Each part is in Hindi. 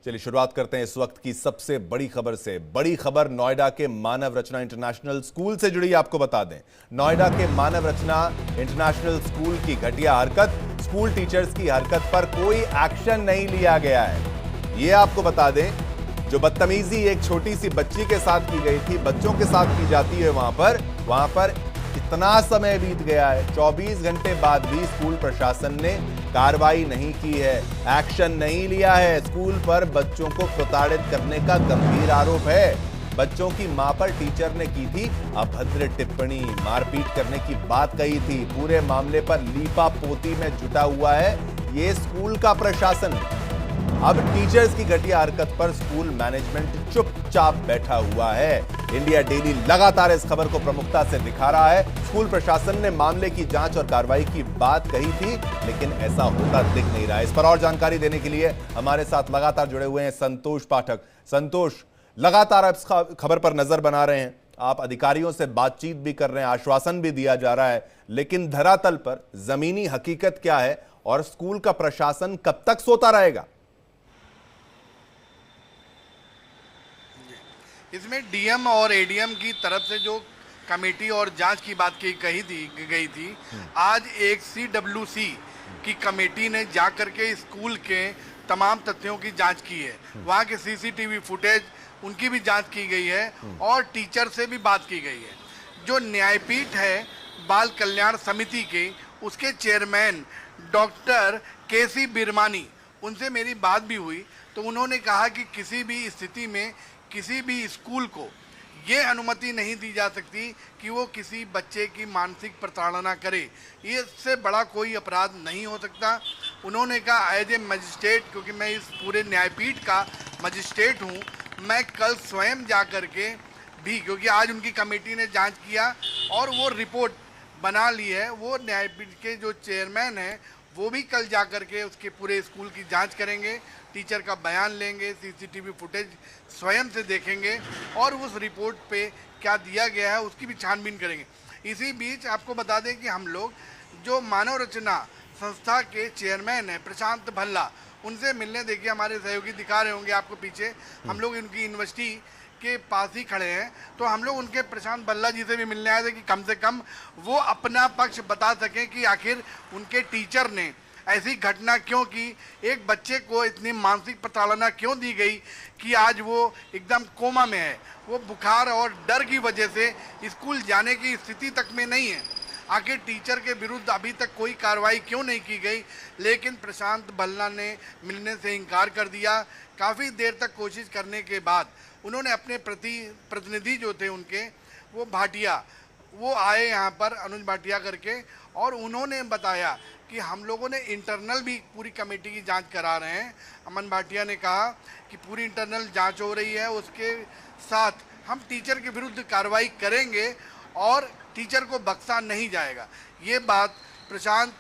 चलिए शुरुआत करते हैं इस वक्त की सबसे बड़ी खबर से। बड़ी खबर नोएडा के मानव रचना इंटरनेशनल स्कूल से जुड़ी। आपको बता दें, नोएडा के मानव रचना इंटरनेशनल स्कूल की घटिया हरकत, स्कूल टीचर्स की हरकत पर कोई एक्शन नहीं लिया गया है। ये आपको बता दें, जो बदतमीजी एक छोटी सी बच्ची के साथ की गई थी, बच्चों के साथ की जाती है वहां पर इतना समय बीत गया है, 24 घंटे बाद भी स्कूल प्रशासन ने कार्रवाई नहीं की है, एक्शन नहीं लिया है। स्कूल पर बच्चों को प्रताड़ित करने का गंभीर आरोप है। बच्चों की मां पर टीचर ने की थी अभद्र टिप्पणी, मारपीट करने की बात कही थी। पूरे मामले पर लीपापोती में जुटा हुआ है ये स्कूल का प्रशासन। अब टीचर्स की घटिया हरकत पर स्कूल मैनेजमेंट चुपचाप बैठा हुआ है। इंडिया डेली लगातार इस खबर को प्रमुखता से दिखा रहा है। स्कूल प्रशासन ने मामले की जांच और कार्रवाई की बात कही थी, लेकिन ऐसा होता दिख नहीं रहा है। इस पर और जानकारी देने के लिए हमारे साथ लगातार जुड़े हुए हैं संतोष पाठक। संतोष, लगातार आप इस खबर पर नजर बना रहे हैं, आप अधिकारियों से बातचीत भी कर रहे हैं, आश्वासन भी दिया जा रहा है, लेकिन धरातल पर जमीनी हकीकत क्या है और स्कूल का प्रशासन कब तक सोता रहेगा? इसमें डीएम और एडीएम की तरफ से जो कमेटी और जांच की बात गई थी, आज एक सीडब्ल्यूसी की कमेटी ने जा करके स्कूल के तमाम तथ्यों की जांच की है। वहाँ के सीसीटीवी फुटेज उनकी भी जांच की गई है और टीचर से भी बात की गई है। जो न्यायपीठ है बाल कल्याण समिति के, उसके चेयरमैन डॉक्टर केसी बिरमानी, उनसे मेरी बात भी हुई तो उन्होंने कहा कि किसी भी स्थिति में किसी भी स्कूल को ये अनुमति नहीं दी जा सकती कि वो किसी बच्चे की मानसिक प्रताड़ना करे। ये इससे बड़ा कोई अपराध नहीं हो सकता। उन्होंने कहा एज ए मजिस्ट्रेट, क्योंकि मैं इस पूरे न्यायपीठ का मजिस्ट्रेट हूँ, मैं कल स्वयं जा कर के भी, क्योंकि आज उनकी कमेटी ने जांच किया और वो रिपोर्ट बना ली है, वो न्यायपीठ के जो चेयरमैन हैं वो भी कल जा कर के उसके पूरे स्कूल की जांच करेंगे, टीचर का बयान लेंगे, सीसीटीवी फुटेज स्वयं से देखेंगे और उस रिपोर्ट पे क्या दिया गया है उसकी भी छानबीन करेंगे। इसी बीच आपको बता दें कि हम लोग जो मानव रचना संस्था के चेयरमैन हैं प्रशांत भल्ला, उनसे मिलने, देखिए हमारे सहयोगी दिखा रहे होंगे आपको पीछे, हम लोग उनकी यूनिवर्सिटी के पास ही खड़े हैं, तो हम लोग उनके प्रशांत भल्ला जी से भी मिलने आए थे कि कम से कम वो अपना पक्ष बता सकें कि आखिर उनके टीचर ने ऐसी घटना क्यों की, एक बच्चे को इतनी मानसिक प्रताड़ना क्यों दी गई कि आज वो एकदम कोमा में है, वो बुखार और डर की वजह से स्कूल जाने की स्थिति तक में नहीं है। आखिर टीचर के विरुद्ध अभी तक कोई कार्रवाई क्यों नहीं की गई? लेकिन प्रशांत भल्ला ने मिलने से इनकार कर दिया। काफ़ी देर तक कोशिश करने के बाद उन्होंने अपने प्रतिनिधि जो थे उनके, वो भाटिया, वो आए यहाँ पर, अनुज भाटिया करके, और उन्होंने बताया कि हम लोगों ने इंटरनल भी पूरी कमेटी की जांच करा रहे हैं। अमन भाटिया ने कहा कि पूरी इंटरनल जांच हो रही है, उसके साथ हम टीचर के विरुद्ध कार्रवाई करेंगे और टीचर को बख्शा नहीं जाएगा। ये बात प्रशांत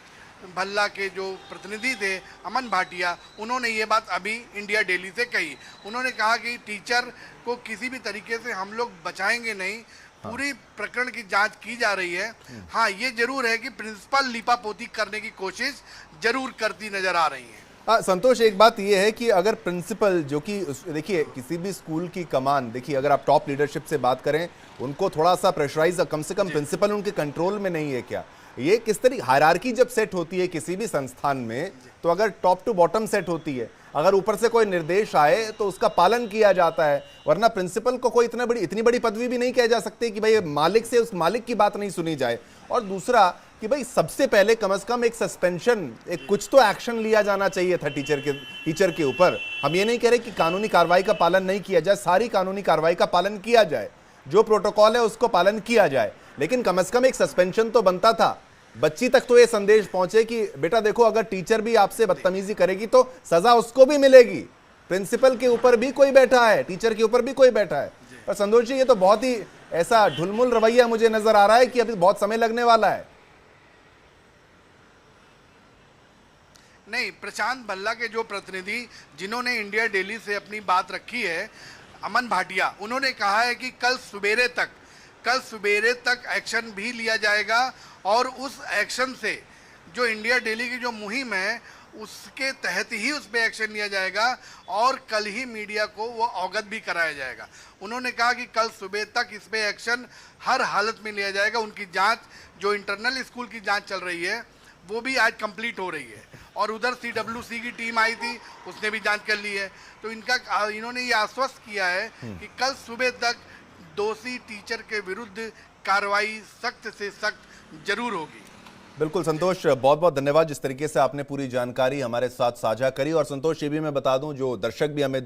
भल्ला के जो प्रतिनिधि थे अमन भाटिया, उन्होंने ये बात अभी इंडिया डेली से कही। उन्होंने कहा कि टीचर को किसी भी तरीके से हम लोग बचाएंगे नहीं, पूरी प्रकरण की जांच की जा रही है। हाँ, ये जरूर है कि प्रिंसिपल लीपापोती करने की कोशिश जरूर करती नजर आ रही है। संतोष, एक बात यह है कि अगर प्रिंसिपल, जो कि देखिए किसी भी स्कूल की कमान, देखिए अगर आप टॉप लीडरशिप से बात करें, उनको थोड़ा सा प्रेशराइज, कम से कम प्रिंसिपल उनके कंट्रोल में नहीं है क्या? ये किस तरीके हायरार्की जब सेट होती है किसी भी संस्थान में, तो अगर टॉप टू बॉटम सेट होती है, अगर ऊपर से कोई निर्देश आए तो उसका पालन किया जाता है, वरना प्रिंसिपल को कोई इतनी बड़ी पदवी भी नहीं कह जा सकती कि भाई मालिक से उस मालिक की बात नहीं सुनी जाए। और दूसरा कि भाई सबसे पहले कम से कम एक सस्पेंशन, एक कुछ तो एक्शन लिया जाना चाहिए था टीचर के ऊपर। हम ये नहीं कह रहे कि कानूनी कार्रवाई का पालन नहीं किया जाए, सारी कानूनी कार्रवाई का पालन किया जाए, जो प्रोटोकॉल है उसको पालन किया जाए, लेकिन कम से कम एक सस्पेंशन तो बनता था। बच्ची तक तो ये संदेश पहुंचे कि बेटा देखो, अगर टीचर भी आपसे बदतमीजी करेगी तो सजा उसको भी मिलेगी। प्रिंसिपल के ऊपर भी कोई बैठा है, टीचर के ऊपर भी कोई बैठा है। पर संतोष जी, ये तो बहुत ही ऐसा ढुलमुल रवैया मुझे नजर आ रहा है कि अभी बहुत समय लगने वाला है। नहीं, प्रशांत भल्ला के जो प्रतिनिधि जिन्होंने इंडिया डेली से अपनी बात रखी है, अमन भाटिया, उन्होंने कहा है कि कल सवेरे तक एक्शन भी लिया जाएगा और उस एक्शन से जो इंडिया डेली की जो मुहिम है उसके तहत ही उस पर एक्शन लिया जाएगा और कल ही मीडिया को वो अवगत भी कराया जाएगा। उन्होंने कहा कि कल सुबह तक इस पे एक्शन हर हालत में लिया जाएगा। उनकी जांच, जो इंटरनल स्कूल की जांच चल रही है, वो भी आज कंप्लीट हो रही है और उधर CWC की टीम आई थी, उसने भी जांच कर ली है। तो इन्होंने ये आश्वस्त किया है कि कल सुबह तक दोषी टीचर के विरुद्ध कार्रवाई सख्त से सख्त जरूर होगी। बिल्कुल संतोष, बहुत बहुत धन्यवाद जिस तरीके से आपने पूरी जानकारी हमारे साथ साझा करी। और संतोष, ये भी मैं बता दूं, जो दर्शक भी हमें